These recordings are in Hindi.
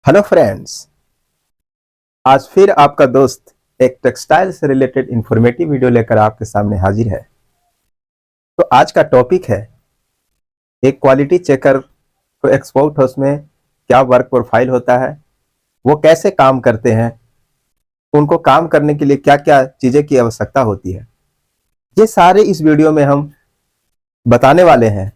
हेलो फ्रेंड्स, आज फिर आपका दोस्त एक टेक्सटाइल से रिलेटेड इंफॉर्मेटिव वीडियो लेकर आपके सामने हाजिर है। तो आज का टॉपिक है एक क्वालिटी चेकर को एक्सपोर्ट हाउस में क्या वर्क प्रोफाइल होता है, वो कैसे काम करते हैं, उनको काम करने के लिए क्या क्या चीज़ें की आवश्यकता होती है, ये सारे इस वीडियो में हम बताने वाले हैं।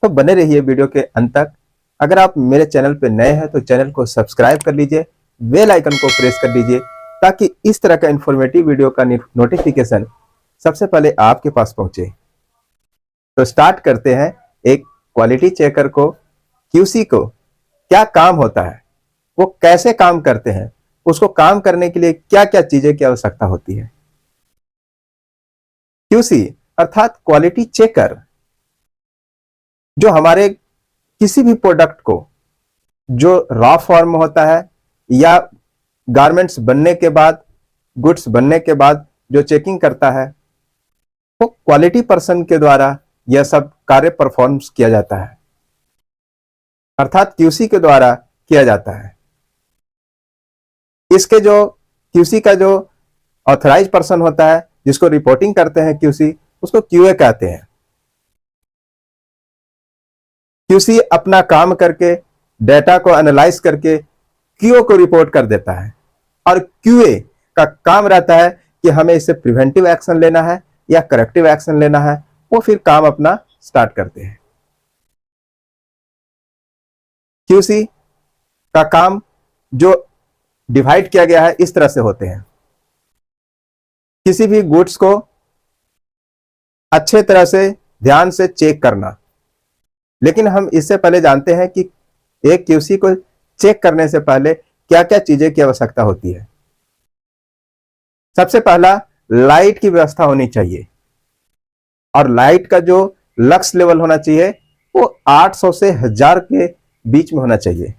तो बने रहिए वीडियो के अंत तक। अगर आप मेरे चैनल पर नए हैं तो चैनल को सब्सक्राइब कर लीजिए, बेल आइकन को प्रेस कर लीजिए ताकि इस तरह का इंफॉर्मेटिव वीडियो का नोटिफिकेशन सबसे पहले आपके पास पहुंचे। तो स्टार्ट करते हैं। एक क्वालिटी चेकर को, क्यूसी को क्या काम होता है, वो कैसे काम करते हैं, उसको काम करने के लिए क्या क्या चीजें की आवश्यकता होती है। क्यूसी अर्थात क्वालिटी चेकर जो हमारे किसी भी प्रोडक्ट को जो रॉ फॉर्म में होता है या गारमेंट्स बनने के बाद, गुड्स बनने के बाद जो चेकिंग करता है, वो क्वालिटी पर्सन के द्वारा यह सब कार्य परफॉर्म किया जाता है, अर्थात क्यूसी के द्वारा किया जाता है। इसके जो क्यूसी का जो ऑथराइज पर्सन होता है, जिसको रिपोर्टिंग करते हैं क्यूसी, उसको क्यूए कहते हैं। क्यूसी अपना काम करके डेटा को एनालाइज करके क्यूओ को रिपोर्ट कर देता है और क्यूए का काम रहता है कि हमें इससे प्रिवेंटिव एक्शन लेना है या करेक्टिव एक्शन लेना है। वो फिर काम अपना स्टार्ट करते हैं। क्यूसी का काम जो डिवाइड किया गया है इस तरह से होते हैं। किसी भी गुड्स को अच्छे तरह से ध्यान से चेक करना, लेकिन हम इससे पहले जानते हैं कि एक क्यूसी को चेक करने से पहले क्या क्या चीजें की आवश्यकता होती है। सबसे पहला, लाइट की व्यवस्था होनी चाहिए और लाइट का जो लक्स लेवल होना चाहिए वो 800 से 1000 के बीच में होना चाहिए।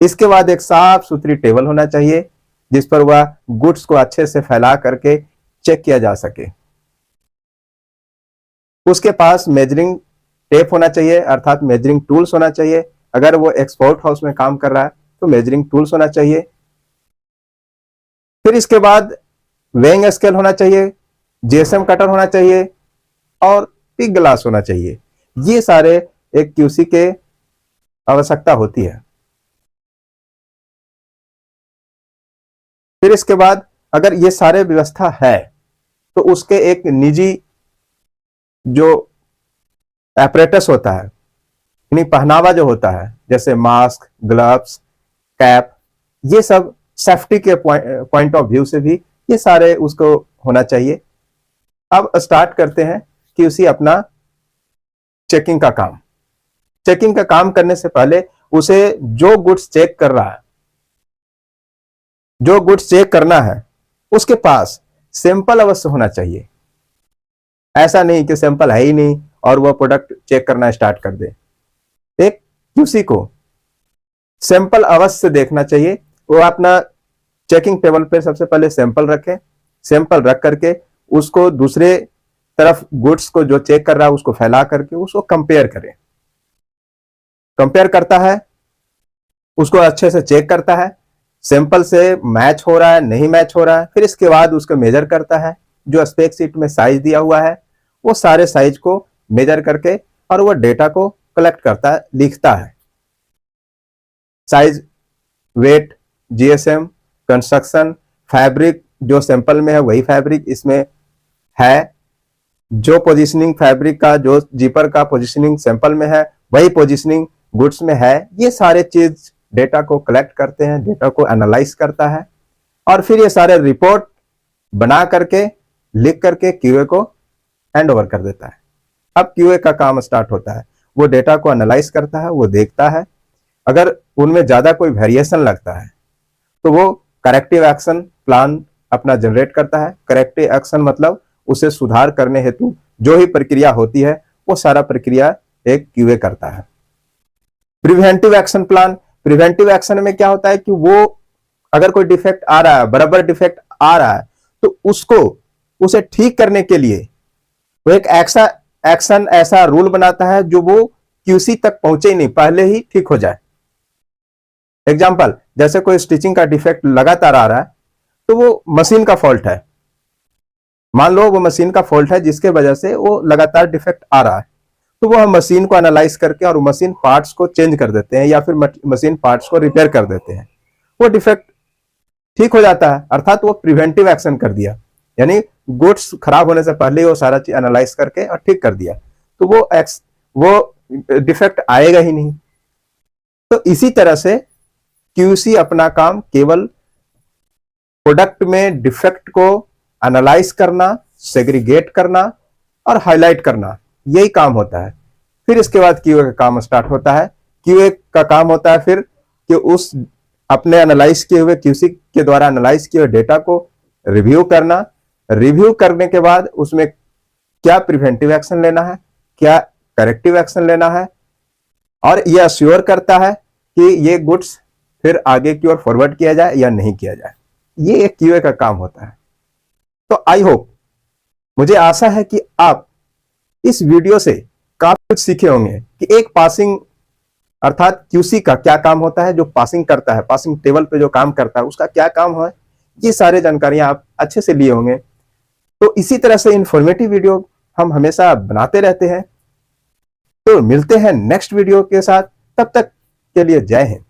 इसके बाद एक साफ सुथरी टेबल होना चाहिए जिस पर वह गुड्स को अच्छे से फैला करके चेक किया जा सके। उसके पास मेजरिंग टेप होना चाहिए, अर्थात मेजरिंग टूल्स होना चाहिए। अगर वो एक्सपोर्ट हाउस में काम कर रहा है तो मेजरिंग टूल्स होना चाहिए। फिर इसके बाद वेइंग स्केल होना चाहिए, जीएसएम कटर होना चाहिए और पिक ग्लास होना चाहिए। ये सारे एक क्यूसी के आवश्यकता होती है। फिर इसके बाद अगर ये सारे व्यवस्था है तो उसके एक निजी जो एपरेटस होता है, यानी पहनावा जो होता है, जैसे मास्क, ग्लव्स, कैप, ये सब सेफ्टी के पॉइंट ऑफ व्यू से भी ये सारे उसको होना चाहिए। अब स्टार्ट करते हैं क्यूसी अपना चेकिंग का काम। चेकिंग का काम करने से पहले उसे जो गुड्स चेक कर रहा है, जो गुड्स चेक करना है, उसके पास सैंपल अवश्य होना चाहिए। ऐसा नहीं कि सैंपल है ही नहीं और वह प्रोडक्ट चेक करना स्टार्ट कर दे। एक क्यूसी को सैंपल अवश्य देखना चाहिए। वो अपना चेकिंग टेबल पे सबसे पहले सैंपल रखे, सैंपल रख करके उसको दूसरे तरफ गुड्स को जो चेक कर रहा है उसको फैला करके उसको कंपेयर करे। कंपेयर करता है, उसको अच्छे से चेक करता है, सैंपल से मैच हो रहा है नहीं मैच हो रहा है। फिर इसके बाद उसको मेजर करता है, जो स्पेक शीट में साइज दिया हुआ है वो सारे साइज को मेजर करके और वो डेटा को कलेक्ट करता है, लिखता है। Size, weight, GSM, construction, fabric जो सैंपल में है वही फैब्रिक इसमें है, जो पोजीशनिंग फैब्रिक का, जो जीपर का पोजीशनिंग सैंपल में है वही पोजीशनिंग गुड्स में है। ये सारे चीज डेटा को कलेक्ट करते हैं, डेटा को एनालाइज करता है और फिर ये सारे रिपोर्ट बना करके लिख करके क्यूए को हैंड ओवर कर देता है। अब क्यूए का काम स्टार्ट होता है। वो डेटा को एनालाइज करता है, वो देखता है, अगर उनमें ज्यादा कोई वेरिएशन लगता है तो वो करेक्टिव एक्शन प्लान अपना जनरेट करता है। करेक्टिव एक्शन मतलब उसे सुधार करने हेतु जो ही प्रक्रिया होती है वो सारा प्रक्रिया एक क्यूए करता है। Preventive action plan, preventive action में क्या होता है कि वो अगर कोई डिफेक्ट आ रहा है, बराबर डिफेक्ट आ रहा है, तो उसे ठीक करने के लिए वो एक एक्शन ऐसा रूल बनाता है जो वो क्यूसी तक पहुंचे ही नहीं, पहले ही ठीक हो जाए। एग्जाम्पल, जैसे कोई स्टिचिंग का डिफेक्ट लगातार आ रहा है तो वो मशीन का फॉल्ट है। मान लो वो मशीन का फॉल्ट है जिसके वजह से वो लगातार डिफेक्ट आ रहा है, तो वो हम मशीन को एनालाइज करके और मशीन पार्ट्स को चेंज कर देते हैं या फिर मशीन पार्ट्स को रिपेयर कर देते हैं, वो डिफेक्ट ठीक हो जाता है। अर्थात वो प्रिवेंटिव एक्शन कर दिया, यानी गुड्स खराब होने से पहले वो सारा चीज एनालाइज करके और ठीक कर दिया, तो वो डिफेक्ट आएगा ही नहीं। तो इसी तरह से क्यूसी अपना काम केवल प्रोडक्ट में डिफेक्ट को एनालाइज करना, सेग्रीगेट करना और हाईलाइट करना, यही काम होता है। फिर इसके बाद क्यूए का काम स्टार्ट होता है। क्यूए का काम होता है फिर कि उस अपने एनालाइज किए हुए, क्यूसी के द्वारा एनालाइज किए हुए डेटा को रिव्यू करना। रिव्यू करने के बाद उसमें क्या प्रिवेंटिव एक्शन लेना है, क्या करेक्टिव एक्शन लेना है, और यह अश्योर करता है कि ये गुड्स फिर आगे की ओर फॉरवर्ड किया जाए या नहीं किया जाए। ये एक क्यूए का काम होता है। तो आई होप, मुझे आशा है कि आप इस वीडियो से काफी कुछ सीखे होंगे कि एक पासिंग अर्थात क्यूसी का क्या काम होता है, जो पासिंग करता है, पासिंग टेबल पे जो काम करता है उसका क्या काम है। ये सारे जानकारियां आप अच्छे से लिए होंगे। तो इसी तरह से इंफॉर्मेटिव वीडियो हम हमेशा बनाते रहते हैं। तो मिलते हैं नेक्स्ट वीडियो के साथ, तब तक के लिए जय हिंद।